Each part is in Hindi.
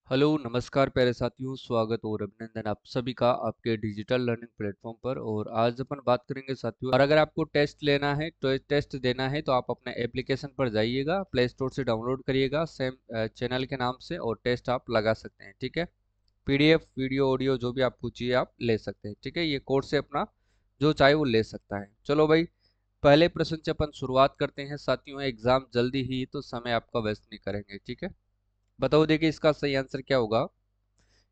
हेलो नमस्कार प्यारे साथियों, स्वागत और अभिनंदन आप सभी का आपके डिजिटल लर्निंग प्लेटफॉर्म पर। और आज अपन बात करेंगे साथियों, और अगर आपको टेस्ट लेना है तो टेस्ट देना है तो आप अपने एप्लीकेशन पर जाइएगा, प्ले स्टोर से डाउनलोड करिएगा सेम चैनल के नाम से, और टेस्ट आप लगा सकते हैं। ठीक है, पीडीएफ वीडियो ऑडियो जो भी आपको चाहिए आप ले सकते हैं। ठीक है, ये कोर्स से अपना जो चाहे वो ले सकता है। चलो भाई, पहले प्रश्न से अपन शुरुआत करते हैं साथियों। एग्जाम जल्दी ही, तो समय आपका वेस्ट नहीं करेंगे। ठीक है, बताओ देखिए इसका सही आंसर क्या होगा।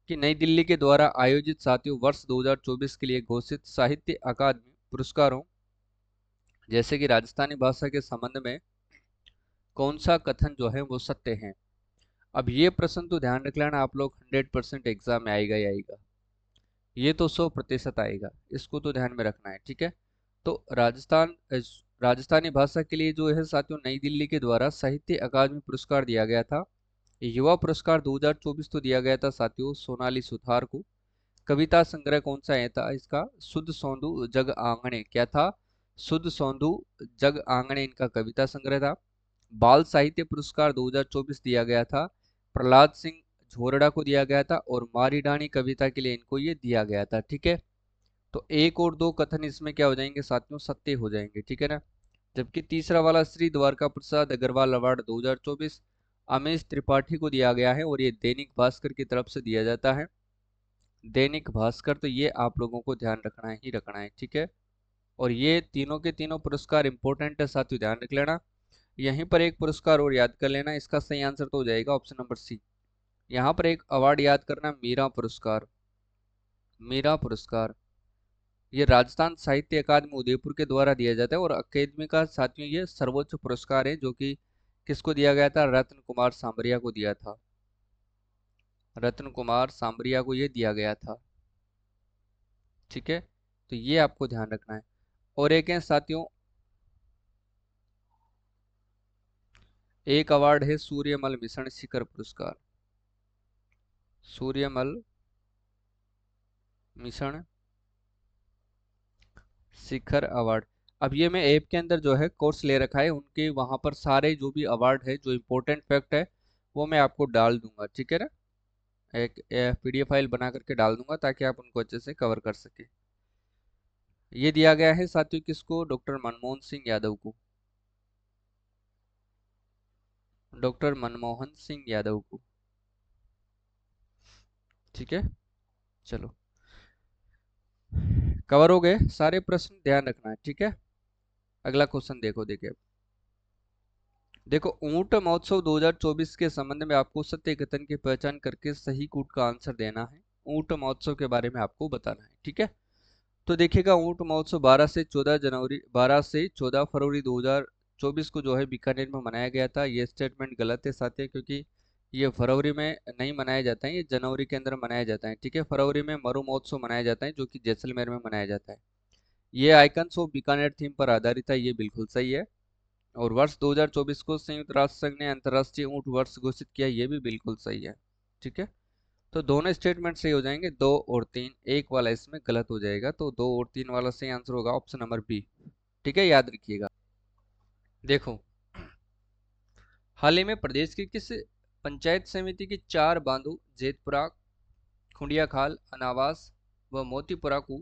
कि नई दिल्ली के द्वारा आयोजित साथियों वर्ष 2024 के लिए घोषित साहित्य अकादमी पुरस्कारों जैसे कि राजस्थानी भाषा के संबंध में कौन सा कथन जो है वो सत्य है। अब ये प्रश्न तो ध्यान रख लेना आप लोग, 100% एग्जाम में आएगा ही आएगा। ये तो 100% आएगा, इसको तो ध्यान में रखना है। ठीक है, तो राजस्थानी भाषा के लिए जो है साथियों नई दिल्ली के द्वारा साहित्य अकादमी पुरस्कार दिया गया था। युवा पुरस्कार 2024 तो दिया गया था साथियों सोनाली सुथार को। कविता संग्रह कौन सा है था इसका, सुध सौंधु जग आंगणे। क्या था, सुध सौंधु जग आंगणे इनका कविता संग्रह था। बाल साहित्य पुरस्कार 2024 दिया गया था, प्रहलाद सिंह झोरड़ा को दिया गया था, और मारीडानी कविता के लिए इनको ये दिया गया था। ठीक है, तो एक और दो कथन इसमें क्या हो जाएंगे साथियों, सत्य हो जाएंगे। ठीक है ना। जबकि तीसरा वाला श्री द्वारका प्रसाद अग्रवाल अवार्ड 2024 अमेश त्रिपाठी को दिया गया है, और ये दैनिक भास्कर की तरफ से दिया जाता है। दैनिक भास्कर, तो ये आप लोगों को ध्यान रखना ही रखना है। ठीक है, और ये तीनों के तीनों पुरस्कार इंपॉर्टेंट है साथियों, ध्यान रख लेना। यहीं पर एक पुरस्कार और याद कर लेना, इसका सही आंसर तो हो जाएगा ऑप्शन नंबर सी। यहाँ पर एक अवार्ड याद करना, मीरा पुरस्कार। मीरा पुरस्कार ये राजस्थान साहित्य अकादमी उदयपुर के द्वारा दिया जाता है, और अकादमी का साथियों ये सर्वोच्च पुरस्कार है, जो कि किसको दिया गया था, रत्न कुमार सांबरिया को दिया था। रत्न कुमार सांबरिया को ये दिया गया था। ठीक है, तो ये आपको ध्यान रखना है। और एक है साथियों, एक अवार्ड है सूर्यमल मिशन शिखर पुरस्कार। सूर्यमल मिशन शिखर अवार्ड। अब ये मैं ऐप के अंदर जो है कोर्स ले रखा है, उनके वहां पर सारे जो भी अवार्ड है, जो इम्पोर्टेंट फैक्ट है, वो मैं आपको डाल दूंगा। ठीक है ना, एक पीडीएफ फाइल बना करके डाल दूंगा ताकि आप उनको अच्छे से कवर कर सके। ये दिया गया है साथियों किसको, डॉक्टर मनमोहन सिंह यादव को। डॉक्टर मनमोहन सिंह यादव को। ठीक है, चलो कवर हो गए सारे प्रश्न, ध्यान रखना है। ठीक है, अगला क्वेश्चन देखो। देखिए देखो, ऊंट महोत्सव 2024 के संबंध में आपको सत्य कथन की पहचान करके सही कूट का आंसर देना है। ऊंट महोत्सव के बारे में आपको बताना है। ठीक है, तो देखिएगा ऊंट महोत्सव 12 से 14 फरवरी 2024 को जो है बीकानेर में मनाया गया था। ये स्टेटमेंट गलत है साथियों, क्योंकि ये फरवरी में नहीं मनाया जाता है, ये जनवरी के अंदर मनाया जाता है। ठीक है, फरवरी में मरु महोत्सव मनाया जाता है, जो कि जैसलमेर में मनाया जाता है। ये आइकन्स ऑफ बीकानेर थीम पर आधारित है, ये बिल्कुल सही है। और वर्ष 2024 को संयुक्त राष्ट्र संघ ने अंतर्राष्ट्रीय ऊंट वर्ष घोषित किया, ये भी बिल्कुल सही है। ठीक है, तो दोनों स्टेटमेंट सही हो जाएंगे, दो और तीन। एक वाला इसमें गलत हो जाएगा, तो दो और तीन वाला सही आंसर होगा ऑप्शन नंबर बी। ठीक है, याद रखिएगा। देखो, हाल ही में प्रदेश की किस पंचायत समिति की चार बांधों जेतपुरा, खुंडिया खाल, अनावास व मोतीपुरा को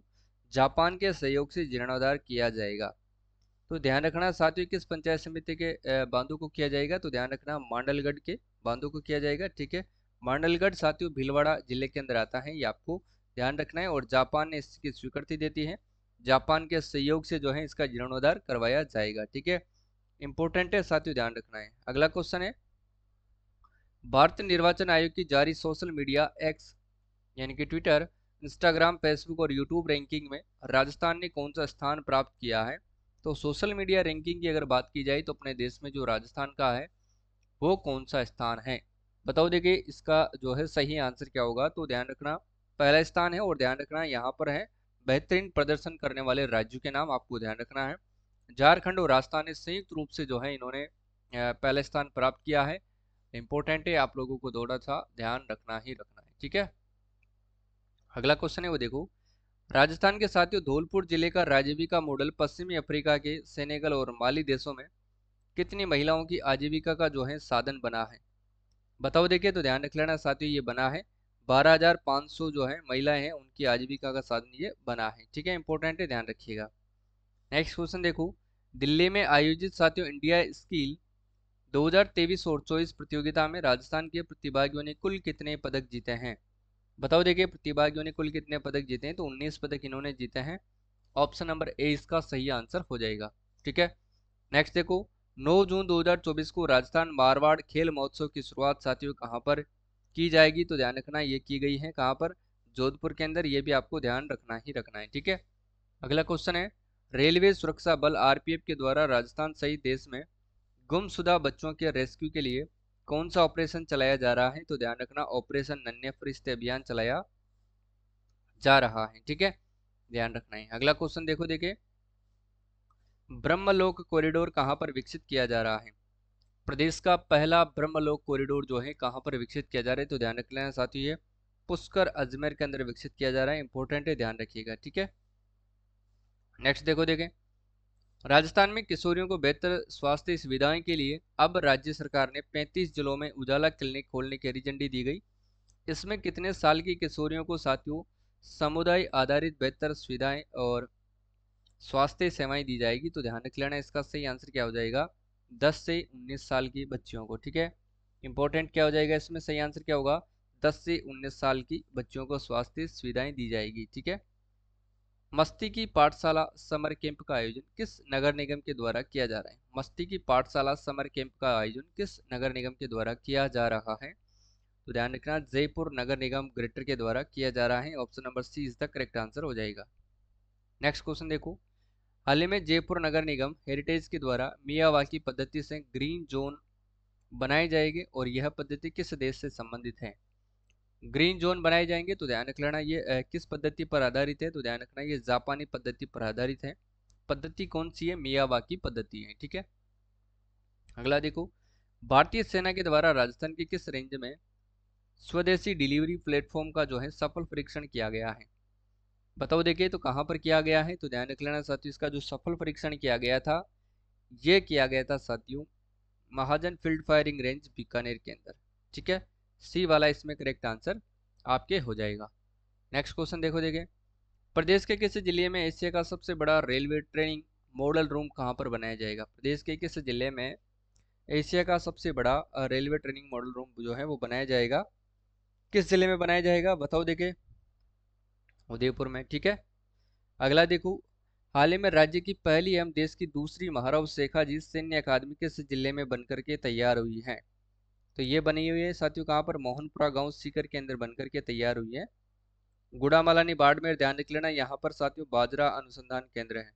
जापान के सहयोग से जीर्णोद्धार किया जाएगा। तो ध्यान रखना साथियों, किस पंचायत समिति के बांधों को किया जाएगा, तो ध्यान रखना मांडलगढ़ के बांधों को किया जाएगा। ठीक है, मांडलगढ़ साथियों भीलवाड़ा जिले के अंदर आता है, ये आपको ध्यान रखना है। और जापान ने इसकी स्वीकृति देती है, जापान के सहयोग से जो है इसका जीर्णोद्धार करवाया जाएगा। ठीक है, इंपॉर्टेंट है साथियों, ध्यान रखना है। अगला क्वेश्चन है, भारतीय निर्वाचन आयोग की जारी सोशल मीडिया एक्स यानी कि ट्विटर, इंस्टाग्राम, फेसबुक और यूट्यूब रैंकिंग में राजस्थान ने कौन सा स्थान प्राप्त किया है। तो सोशल मीडिया रैंकिंग की अगर बात की जाए तो अपने देश में जो राजस्थान का है वो कौन सा स्थान है। बताओ देखिए इसका जो है सही आंसर क्या होगा, तो ध्यान रखना पहला स्थान है। और ध्यान रखना यहाँ पर है बेहतरीन प्रदर्शन करने वाले राज्यों के नाम आपको ध्यान रखना है। झारखंड और राजस्थान ने संयुक्त रूप से जो है इन्होंने पहला स्थान प्राप्त किया है। इंपॉर्टेंट है, आप लोगों को थोड़ा सा ध्यान रखना ही रखना है। ठीक है, अगला क्वेश्चन है वो देखो, राजस्थान के साथियों धौलपुर जिले का राजीविका मॉडल पश्चिमी अफ्रीका के सेनेगल और माली देशों में कितनी महिलाओं की आजीविका का जो है साधन बना है। बताओ देखिए, तो ध्यान रख लेना साथियों, ये बना है 12,500 जो है महिलाएं हैं उनकी आजीविका का साधन ये बना है। ठीक है, इंपॉर्टेंट है, ध्यान रखिएगा। नेक्स्ट क्वेश्चन देखो, दिल्ली में आयोजित साथियों इंडिया स्किल 2023 और 24 प्रतियोगिता में राजस्थान के प्रतिभागियों ने कुल कितने पदक जीते हैं? बताओ देखिए, प्रतिभागियों ने कुल कितने पदक जीते हैं? तो 19 पदक इन्होंने जीते हैं। ऑप्शन नंबर ए इसका सही आंसर हो जाएगा। ठीक है, नेक्स्ट देखो, 9 जून 2024 को राजस्थान मारवाड़ खेल महोत्सव की शुरुआत साथियों कहां पर की जाएगी? तो ध्यान रखना, ये की गई है कहां पर? जोधपुर के अंदर। ये भी आपको ध्यान रखना ही रखना है। ठीक है, अगला क्वेश्चन है, रेलवे सुरक्षा बल आरपीएफ के द्वारा राजस्थान सहित देश में गुमशुदा बच्चों के रेस्क्यू के लिए कौन सा ऑपरेशन चलाया जा रहा है? तो ध्यान रखना, ऑपरेशन नन्हे फरिश्ते अभियान चलाया जा रहा है। ठीक है, ध्यान रखना है। अगला क्वेश्चन देखो, देखिए, ब्रह्मलोक कॉरिडोर कहां पर विकसित किया जा रहा है? प्रदेश का पहला ब्रह्मलोक कॉरिडोर जो है कहां पर विकसित किया जा रहा है? तो ध्यान रख लेना साथियों, ये पुष्कर अजमेर के अंदर विकसित किया जा रहा है। इंपॉर्टेंट है, ध्यान रखिएगा। ठीक है, नेक्स्ट देखो, देखें, राजस्थान में किशोरियों को बेहतर स्वास्थ्य सुविधाएं के लिए अब राज्य सरकार ने 35 जिलों में उजाला क्लिनिक खोलने की हरी झंडी दी गई। इसमें कितने साल की किशोरियों को साथियों समुदाय आधारित बेहतर सुविधाएं और स्वास्थ्य सेवाएं दी जाएगी? तो ध्यान रख लेना, इसका सही आंसर क्या हो जाएगा? 10 से 19 साल की बच्चियों को। ठीक है, इंपॉर्टेंट क्या हो जाएगा इसमें? सही आंसर क्या होगा? 10 से 19 साल की बच्चियों को स्वास्थ्य सुविधाएं दी जाएगी। ठीक है, मस्ती की पाठशाला समर कैंप का आयोजन किस नगर निगम के द्वारा किया जा रहा है? मस्ती की पाठशाला समर कैंप का आयोजन किस नगर निगम के द्वारा किया जा रहा है? तो ध्यान रखना, जयपुर नगर निगम ग्रेटर के द्वारा किया जा रहा है। Option number C is the correct answer हो जाएगा। नेक्स्ट क्वेश्चन देखो, हाल ही में जयपुर नगर निगम हेरिटेज के द्वारा मियावाकी पद्धति से ग्रीन जोन बनाए जाएंगे और यह पद्धति किस देश से संबंधित है? ग्रीन जोन बनाए जाएंगे, तो ध्यान रख लेना, ये किस पद्धति पर आधारित है? तो ध्यान रखना, ये जापानी पद्धति पर आधारित है। पद्धति कौन सी है? मियावाकी पद्धति है। ठीक है, अगला देखो, भारतीय सेना के द्वारा राजस्थान की किस रेंज में स्वदेशी डिलीवरी प्लेटफॉर्म का जो है सफल परीक्षण किया गया है? बताओ देखिए, तो कहां पर किया गया है? तो ध्यान रख लेना साथियों, इसका जो सफल परीक्षण किया गया था, ये किया गया था साथियों महाजन फील्ड फायरिंग रेंज बीकानेर के अंदर। ठीक है, सी वाला इसमें करेक्ट आंसर आपके हो जाएगा। नेक्स्ट क्वेश्चन देखो, देखें, प्रदेश के किस जिले में एशिया का सबसे बड़ा रेलवे ट्रेनिंग मॉडल रूम कहां पर बनाया जाएगा? प्रदेश के किस जिले में एशिया का सबसे बड़ा रेलवे ट्रेनिंग मॉडल रूम जो है वो बनाया जाएगा? किस जिले में बनाया जाएगा? बताओ देखे, उदयपुर में। ठीक है, अगला देखो, हाल ही में राज्य की पहली एवं देश की दूसरी महाराव शेखाजी सैन्य अकादमी किस जिले में बनकर के तैयार हुई है? तो ये बनी हुई है साथियों कहाँ पर? मोहनपुरा गांव सीकर के अंदर बनकर के तैयार हुई है। गुड़ामालानी बाड़मेर, ध्यान रख लेना, यहाँ पर साथियों बाजरा अनुसंधान केंद्र है।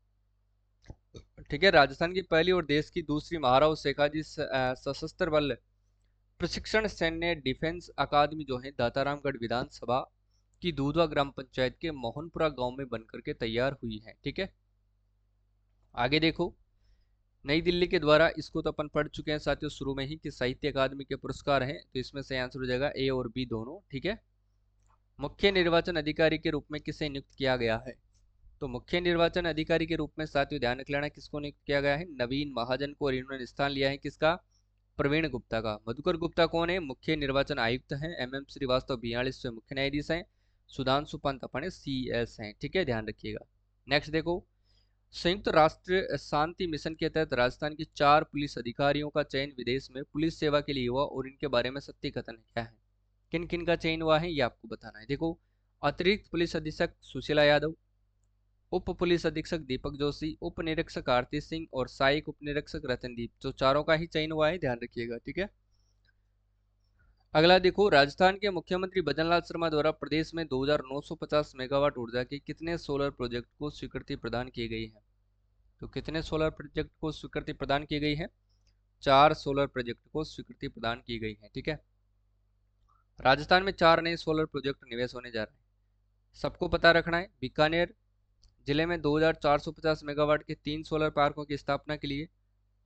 ठीक है, राजस्थान की पहली और देश की दूसरी महाराव शेखाजी सशस्त्र बल प्रशिक्षण सैन्य डिफेंस अकादमी जो है दातारामगढ़ विधानसभा की दूधवा ग्राम पंचायत के मोहनपुरा गांव में बनकर के तैयार हुई है। ठीक है, आगे देखो, नई दिल्ली के द्वारा, इसको तो अपन पढ़ चुके हैं साथियों शुरू में ही कि साहित्य अकादमी के पुरस्कार हैं, तो इसमें सही आंसर हो जाएगा ए और बी दोनों। ठीक है, मुख्य निर्वाचन अधिकारी के रूप में किसे नियुक्त किया गया है? तो मुख्य निर्वाचन अधिकारी के रूप में साथियों ध्यान रख लेना, किसको नियुक्त किया गया है? नवीन महाजन को। और इन्होंने स्थान लिया है किसका? प्रवीण गुप्ता का। मधुकर गुप्ता कौन है? मुख्य निर्वाचन आयुक्त हैं। एम श्रीवास्तव 42वें मुख्य न्यायाधीश हैं। सुधांशु पंत अपने CS हैं। ठीक है, ध्यान रखिएगा। नेक्स्ट देखो, संयुक्त राष्ट्र शांति मिशन के तहत राजस्थान के 4 पुलिस अधिकारियों का चयन विदेश में पुलिस सेवा के लिए हुआ और इनके बारे में सत्य कथन क्या है? किन किन का चयन हुआ है ये आपको बताना है। देखो, अतिरिक्त पुलिस अधीक्षक सुशीला यादव, उप पुलिस अधीक्षक दीपक जोशी, उप निरीक्षक आरती सिंह और सहायक उप निरीक्षक रतनदीप, जो चारों का ही चयन हुआ है, ध्यान रखिएगा। ठीक है, अगला देखो, राजस्थान के मुख्यमंत्री भजनलाल शर्मा द्वारा प्रदेश में 2950 मेगावाट ऊर्जा के कितने सोलर प्रोजेक्ट को स्वीकृति प्रदान की गई है? तो कितने सोलर प्रोजेक्ट को स्वीकृति प्रदान की गई है? 4 सोलर प्रोजेक्ट को स्वीकृति प्रदान की गई है। ठीक है, राजस्थान में 4 नए सोलर प्रोजेक्ट निवेश होने जा रहे हैं, सबको पता रखना है। बीकानेर जिले में 2450 मेगावाट के 3 सोलर पार्कों की स्थापना के लिए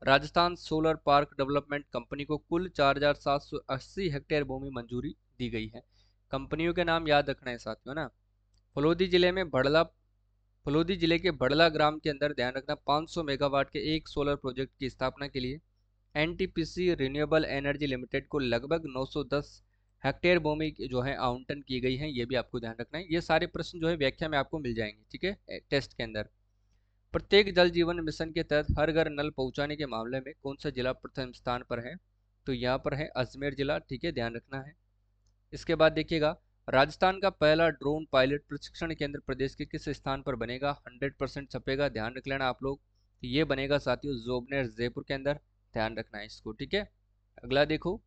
Rajasthan solar park development company को कुल 4780 हेक्टेयर भूमि मंजूरी दी गई है। कंपनियों के नाम याद रखना है साथियों ना। फलोदी जिले के बड़ला ग्राम के अंदर ध्यान रखना, 500 मेगावाट के एक सोलर प्रोजेक्ट की स्थापना के लिए एनटीपीसी रिन्यूएबल एनर्जी लिमिटेड को लगभग 910 हेक्टेयर भूमि जो है आवंटन की गई है, ये भी आपको ध्यान रखना है। ये सारे प्रश्न जो है व्याख्या में आपको मिल जाएंगे, ठीक है, टेस्ट के अंदर। प्रत्येक जल जीवन मिशन के तहत हर घर नल पहुंचाने के मामले में कौन सा जिला प्रथम स्थान पर है? तो यहाँ पर है अजमेर जिला, ठीक है, ध्यान रखना है। इसके बाद देखिएगा, राजस्थान का पहला ड्रोन पायलट प्रशिक्षण केंद्र प्रदेश के किस स्थान पर बनेगा? 100% छपेगा, ध्यान रख लेना आप लोग। तो ये बनेगा साथियों जोबनेर जयपुर के अंदर, ध्यान रखना है इसको, ठीक है। अगला देखो,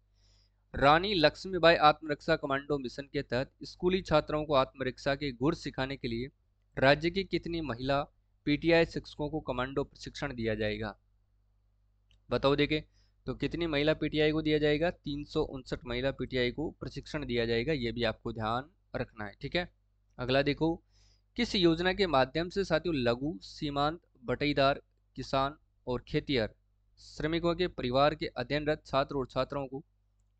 रानी लक्ष्मीबाई आत्मरक्षा कमांडो मिशन के तहत स्कूली छात्राओं को आत्मरक्षा के गुर सिखाने के लिए राज्य की कितनी महिला पीटीआई शिक्षकों को कमांडो प्रशिक्षण दिया जाएगा? बताओ देखे, तो कितनी महिला पीटीआई को दिया जाएगा? 359 महिला पीटीआई को प्रशिक्षण दिया जाएगा, ये भी आपको ध्यान रखना है, ठीक है। अगला देखो, किस योजना के माध्यम से साथियों लघु सीमांत बटाईदार किसान और खेतिहर श्रमिकों के परिवार के अध्ययनरत छात्र और छात्राओं को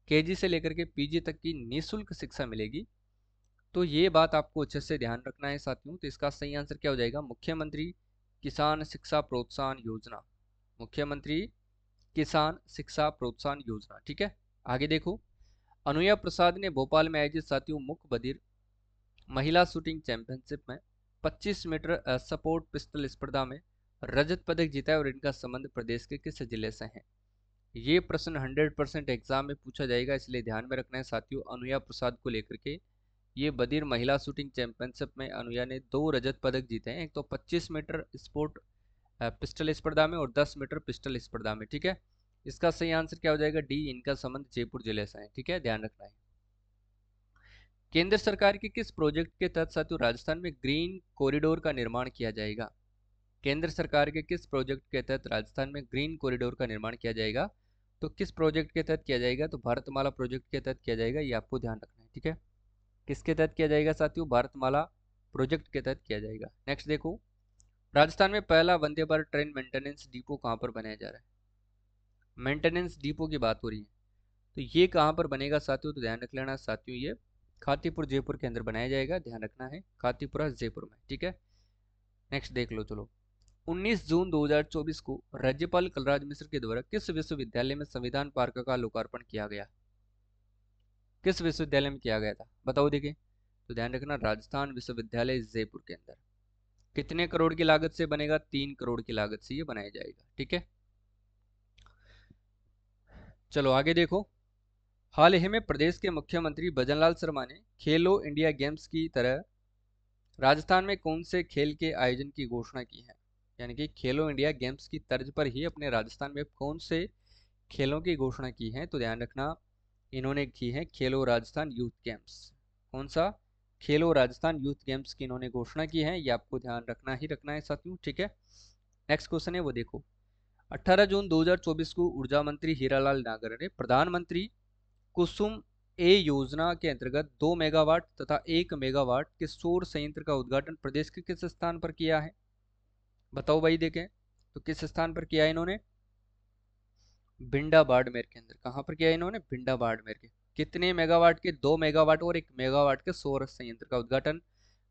केजी से लेकर के पीजी तक की निःशुल्क शिक्षा मिलेगी? तो ये बात आपको अच्छे से ध्यान रखना है साथियों। तो इसका सही आंसर क्या हो जाएगा? मुख्यमंत्री किसान शिक्षा प्रोत्साहन योजना, मुख्यमंत्री किसान शिक्षा प्रोत्साहन योजना, ठीक है। आगे देखो, अनुया प्रसाद ने भोपाल में आयोजित साथियों मुख्य बधिर महिला शूटिंग चैंपियनशिप में 25 मीटर सपोर्ट पिस्टल स्पर्धा में रजत पदक जीता है और इनका संबंध प्रदेश के किस जिले से है? ये प्रश्न 100% एग्जाम में पूछा जाएगा, इसलिए ध्यान में रखना है साथियों। अनुया प्रसाद को लेकर के, ये बधिर महिला शूटिंग चैंपियनशिप में अनुया ने 2 रजत पदक जीते हैं, एक तो 25 मीटर स्पोर्ट पिस्टल स्पर्धा में और 10 मीटर पिस्टल स्पर्धा में, ठीक है। इसका सही आंसर क्या हो जाएगा? डी, इनका संबंध जयपुर जिले से है, ठीक है, ध्यान रखना है। केंद्र सरकार के किस प्रोजेक्ट के तहत साथियों राजस्थान में ग्रीन कॉरिडोर का निर्माण किया जाएगा? केंद्र सरकार के किस प्रोजेक्ट के तहत राजस्थान में ग्रीन कॉरिडोर का निर्माण किया जाएगा? तो किस प्रोजेक्ट के तहत किया जाएगा? तो भारतमाला प्रोजेक्ट के तहत किया जाएगा, ये आपको ध्यान रखना है, ठीक है। किसके तहत किया जाएगा साथियों? भारतमाला प्रोजेक्ट के तहत किया जाएगा। नेक्स्ट देखो, राजस्थान में पहला Vande Bharat train maintenance depot कहां पर बनाया जा रहा है? मेंटेनेंस डिपो की बात हो रही है, तो ये कहां पर बनेगा साथियों? तो ध्यान रख लेना साथियों, ये खातीपुर जयपुर के अंदर बनाया जाएगा, ध्यान रखना है, खातीपुरा जयपुर में, ठीक है। नेक्स्ट देख लो, चलो। 19 जून 2024 को राज्यपाल कलराज मिश्र के द्वारा किस विश्वविद्यालय में संविधान पार्क का लोकार्पण किया गया? किस विश्वविद्यालय में किया गया था? बताओ देखिए। तो ध्यान रखना, राजस्थान विश्वविद्यालय जयपुर के अंदर। कितने करोड़ की लागत से बनेगा? 3 करोड़ की लागत से ये बनाया जाएगा, ठीक है। चलो आगे देखो, हाल ही में प्रदेश के मुख्यमंत्री भजनलाल शर्मा ने खेलो इंडिया गेम्स की तरह राजस्थान में कौन से खेल के आयोजन की घोषणा की है? यानी कि खेलो इंडिया गेम्स की तर्ज पर ही अपने राजस्थान में कौन से खेलों की घोषणा की है? तो ध्यान रखना, इन्होंने की है खेलो राजस्थान यूथ गेम्स। कौन सा? खेलो राजस्थान यूथ गेम्स की इन्होंने घोषणा की है, ये आपको ध्यान रखना है साथियों, ठीक है। नेक्स्ट क्वेश्चन है वो देखो, 18 जून 2024 को ऊर्जा मंत्री हीरालाल नागर ने प्रधानमंत्री कुसुम ए योजना के अंतर्गत 2 मेगावाट तथा 1 मेगावाट के सौर संयंत्र का उद्घाटन प्रदेश के किस स्थान पर किया है? बताओ भाई, देखें तो किस स्थान पर किया है इन्होंने? भिंडा बाड़मेर के अंदर। कहां पर किया है इन्होंने? भिंडा बाड़मेर के। कितने मेगावाट के? 2 मेगावाट और 1 मेगावाट के सौर संयंत्र का उद्घाटन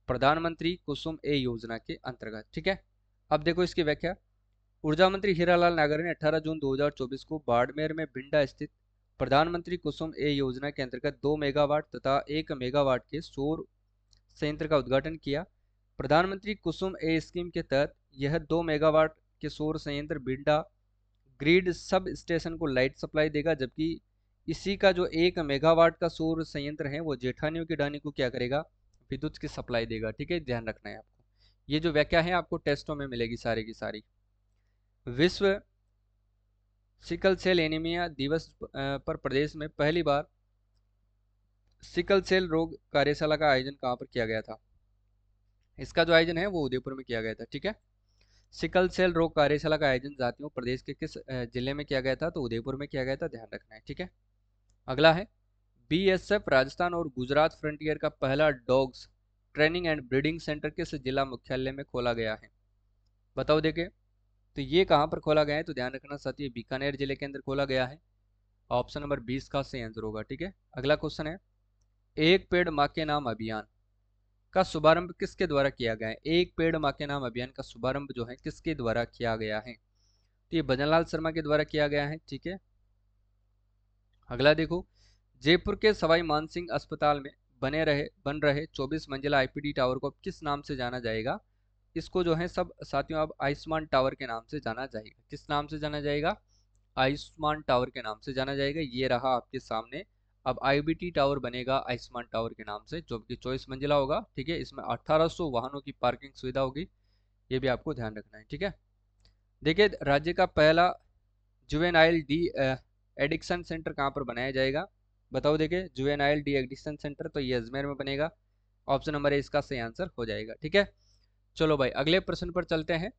प्रधानमंत्री कुसुम ए योजना के अंतर्गत, ठीक है। अब देखो इसकी व्याख्या, ऊर्जा मंत्री हीरालाल नागर ने 18 जून 2024 को बाड़मेर में भिंडा स्थित प्रधानमंत्री कुसुम ए योजना के अंतर्गत 2 मेगावाट तथा 1 मेगावाट के सौर संयंत्र का उद्घाटन किया। प्रधानमंत्री कुसुम ए स्कीम के तहत यह 2 मेगावाट के सौर संयंत्र भिंडा ग्रिड सब स्टेशन को लाइट सप्लाई देगा, जबकि इसी का जो 1 मेगावाट का सौर संयंत्र है वो जेठानियों की डानी को क्या करेगा? विद्युत की सप्लाई देगा, ठीक है, ध्यान रखना है आपको। ये जो व्याख्या है आपको टेस्टों में मिलेगी सारी की सारी। विश्व सिकल सेल एनीमिया दिवस पर प्रदेश में पहली बार सिकल सेल रोग कार्यशाला का आयोजन कहां पर किया गया था? इसका जो आयोजन है वो उदयपुर में किया गया था, ठीक है। सिकल सेल रोग कार्यशाला का आयोजन साथियों प्रदेश के किस जिले में किया गया था? तो उदयपुर में किया गया था, ध्यान रखना है, ठीक है। अगला है, बीएसएफ राजस्थान और गुजरात फ्रंटियर का पहला dogs training and breeding centre किस जिला मुख्यालय में खोला गया है? बताओ देखे, तो ये कहां पर खोला गया है? तो ध्यान रखना साथियों, बीकानेर जिले के अंदर खोला गया है। ऑप्शन नंबर 20 का सही आंसर होगा, ठीक है। अगला क्वेश्चन है, एक पेड़ माँ के नाम अभियान का शुभारंभ किसके द्वारा किया गया है? एक पेड़ माँ के नाम अभियान का शुभारंभ जो है किसके द्वारा किया गया है? तो ये भजनलाल शर्मा के द्वारा किया गया है। ठीक है, अगला देखो, जयपुर के सवाई मानसिंह अस्पताल में बन रहे 24 मंजिला आईपीडी टावर को अब किस नाम से जाना जाएगा? इसको जो है सब साथियों अब आयुष्मान टावर के नाम से जाना जाएगा। किस नाम से जाना जाएगा? आयुष्मान टावर के नाम से जाना जाएगा। ये रहा आपके सामने। अब आईबीटी टावर बनेगा आयुष्मान टावर के नाम से, जो कि 24 मंजिला होगा। ठीक है, इसमें 1800 वाहनों की पार्किंग सुविधा होगी। ये भी आपको ध्यान रखना है। ठीक है, देखिए राज्य का पहला जुवेनाइल डी एडिक्शन सेंटर कहाँ पर बनाया जाएगा? बताओ, देखिए जुवेनाइल डी एडिक्शन सेंटर तो ये अजमेर में बनेगा। ऑप्शन नंबर ए इसका सही आंसर हो जाएगा। ठीक है, चलो भाई अगले प्रश्न पर चलते हैं।